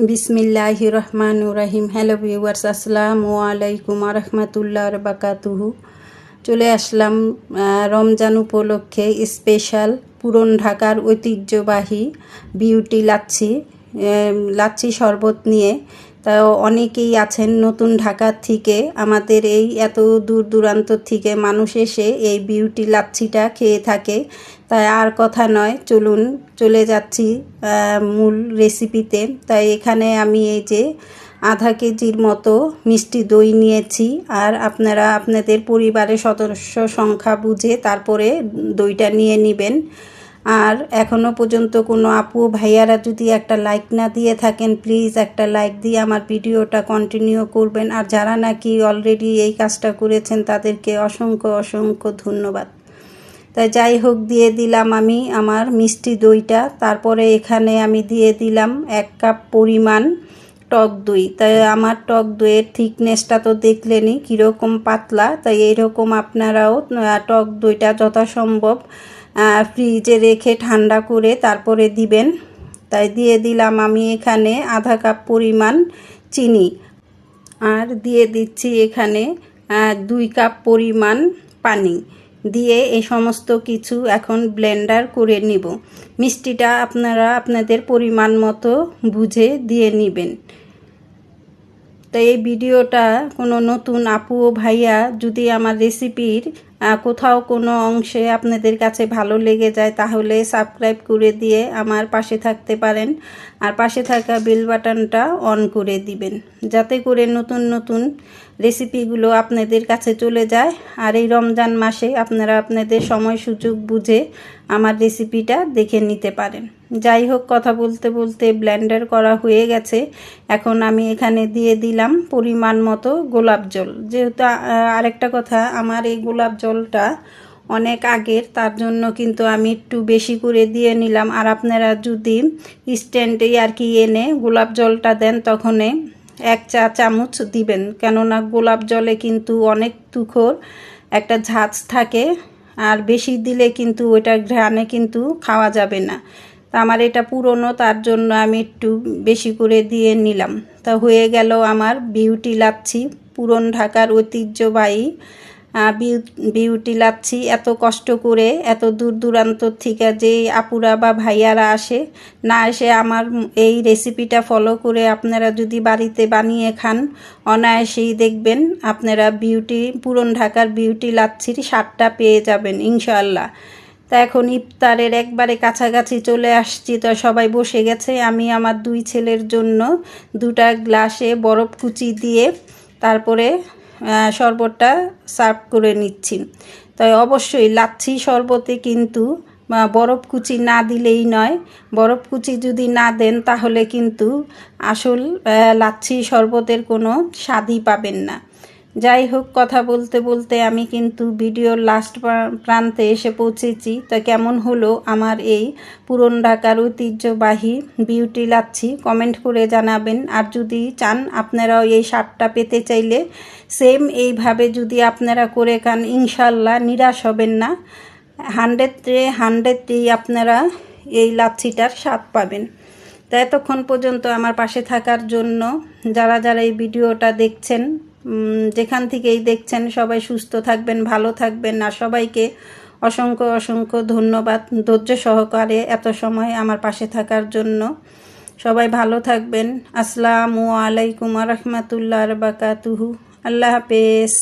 বিসমিল্লাহির রহমানির রহিম। Hello viewers, আসসালামু আলাইকুম ওয়া রাহমাতুল্লাহি ওয়া বারাকাতুহু। চলে আসলাম রমজান উপলক্ষে স্পেশাল পুরান ঢাকার ঐতিহ্যবাহী বিউটি লাচ্ছি শরবত নিয়ে। তাও অনেকেই আছেন নতুন ঢাকার থেকে, আমাদের এই এত দূর দূরান্ত থেকে মানুষ এসে এই বিউটি লাচ্ছিটা খেয়ে থাকে। তাই আর কথা নয়, চলুন চলে যাচ্ছি মূল রেসিপিতে। তাই এখানে আমি এই যে আধা কেজির মতো মিষ্টি দই নিয়েছি, আর আপনারা আপনাদের পরিবারের সদস্য সংখ্যা বুঝে তারপরে দইটা নিয়ে নেবেন। আর এখনও পর্যন্ত কোনো আপু ভাইয়ারা যদি একটা লাইক না দিয়ে থাকেন, প্লিজ একটা লাইক দিয়ে আমার ভিডিওটা কন্টিনিউ করবেন। আর যারা নাকি অলরেডি এই কাজটা করেছেন তাদেরকে অসংখ্য অসংখ্য ধন্যবাদ। তাই যাই হোক, দিয়ে দিলাম আমি আমার মিষ্টি দইটা। তারপরে এখানে আমি দিয়ে দিলাম 1 কাপ পরিমাণ টক দই। তাই আমার টক দইয়ের থিকনেসটা তো দেখলেনই কীরকম পাতলা। তাই এইরকম আপনারাও টক দইটা যথাসম্ভব ফ্রিজে রেখে ঠান্ডা করে তারপরে দিবেন। তাই দিয়ে দিলাম আমি এখানে আধা কাপ পরিমাণ চিনি, আর দিয়ে দিচ্ছি এখানে 2 কাপ পরিমাণ পানি দিয়ে এই সমস্ত কিছু এখন ব্লেন্ডার করে নিব। মিষ্টিটা আপনারা আপনাদের পরিমাণ মতো বুঝে দিয়ে নেবেন। তাই এই ভিডিওটা কোনো নতুন আপু ও ভাইয়া যদি আমার রেসিপির কোথাও কোনো অংশে আপনাদের কাছে ভালো লেগে যায়, তাহলে সাবস্ক্রাইব করে দিয়ে আমার পাশে থাকতে পারেন। আর পাশে থাকা বেল বাটনটা অন করে দিবেন, যাতে করে নতুন নতুন রেসিপিগুলো আপনাদের কাছে চলে যায়। আর এই রমজান মাসে আপনারা আপনাদের সময় সুযোগ বুঝে আমার রেসিপিটা দেখে নিতে পারেন। যাই হোক, কথা বলতে বলতে ব্লেন্ডার করা হয়ে গেছে। এখন আমি এখানে দিয়ে দিলাম পরিমাণ মতো গোলাপ জল। যেহেতু আরেকটা কথা, আমার এই গোলাপ জলটা অনেক আগের, তার জন্য কিন্তু আমি একটু বেশি করে দিয়ে নিলাম। আর আপনারা যদি ইনস্ট্যান্টে আর কি এনে গোলাপ জলটা দেন, তখন 1 চা চামচ দিবেন, কেননা গোলাপ জলে কিন্তু অনেক তুখোর একটা ঝাঁজ থাকে, আর বেশি দিলে কিন্তু ওইটা ঘ্রাণে কিন্তু খাওয়া যাবে না। তা আমার এটা পুরনো, তার জন্য আমি একটু বেশি করে দিয়ে নিলাম। তা হয়ে গেল আমার বিউটি লাচ্ছি, পুরান ঢাকার ঐতিহ্যবাহী বিউটি লাচ্ছি। এত কষ্ট করে এত দূর দূরান্ত থেকে যে আপুরা বা ভাইয়ারা না এসে আমার এই রেসিপিটা ফলো করে আপনারা যদি বাড়িতে বানিয়ে খান, অনায়াসেই দেখবেন আপনারা পুরান ঢাকার বিউটি লাচ্ছির স্বাদটা পেয়ে যাবেন ইনশাআল্লাহ। তা এখন ইফতারের একবারে কাছাকাছি চলে আসছি, তো সবাই বসে গেছে। আমি আমার 2 ছেলের জন্য 2টা গ্লাসে বরফ কুচি দিয়ে তারপরে শরবতটা সার্ভ করে নিচ্ছি। তাই অবশ্যই লাচ্ছি শরবতে কিন্তু বরফ কুচি না দিলেই নয়। বরফ কুচি যদি না দেন, তাহলে কিন্তু আসল লাচ্ছি শরবতের কোনো স্বাদই পাবেন না। যাই হোক, কথা বলতে বলতে আমি কিন্তু ভিডিওর লাস্ট প্রান্তে এসে পৌঁছেছি। তো কেমন হলো আমার এই পুরান ঢাকার ঐতিহ্যবাহী বিউটি লাচ্ছি কমেন্ট করে জানাবেন। আর যদি চান আপনারাও এই স্বাদটা পেতে চাইলে সেম এইভাবে যদি আপনারা করে খান, ইনশাল্লাহ নিরাশ হবেন না। 100-100 আপনারা এই লাচ্ছিটার স্বাদ পাবেন। তো এতক্ষণ পর্যন্ত আমার পাশে থাকার জন্য যারা যারা এই ভিডিওটা দেখছেন, যেখান থেকেই দেখছেন, সবাই সুস্থ থাকবেন, ভালো থাকবেন। আর সবাইকে অসংখ্য অসংখ্য ধন্যবাদ ধৈর্য সহকারে এত সময় আমার পাশে থাকার জন্য। সবাই ভালো থাকবেন। আসসালামু আলাইকুম ওয়া রাহমাতুল্লাহি ওয়া বারাকাতুহু। আল্লাহ হাফেজ।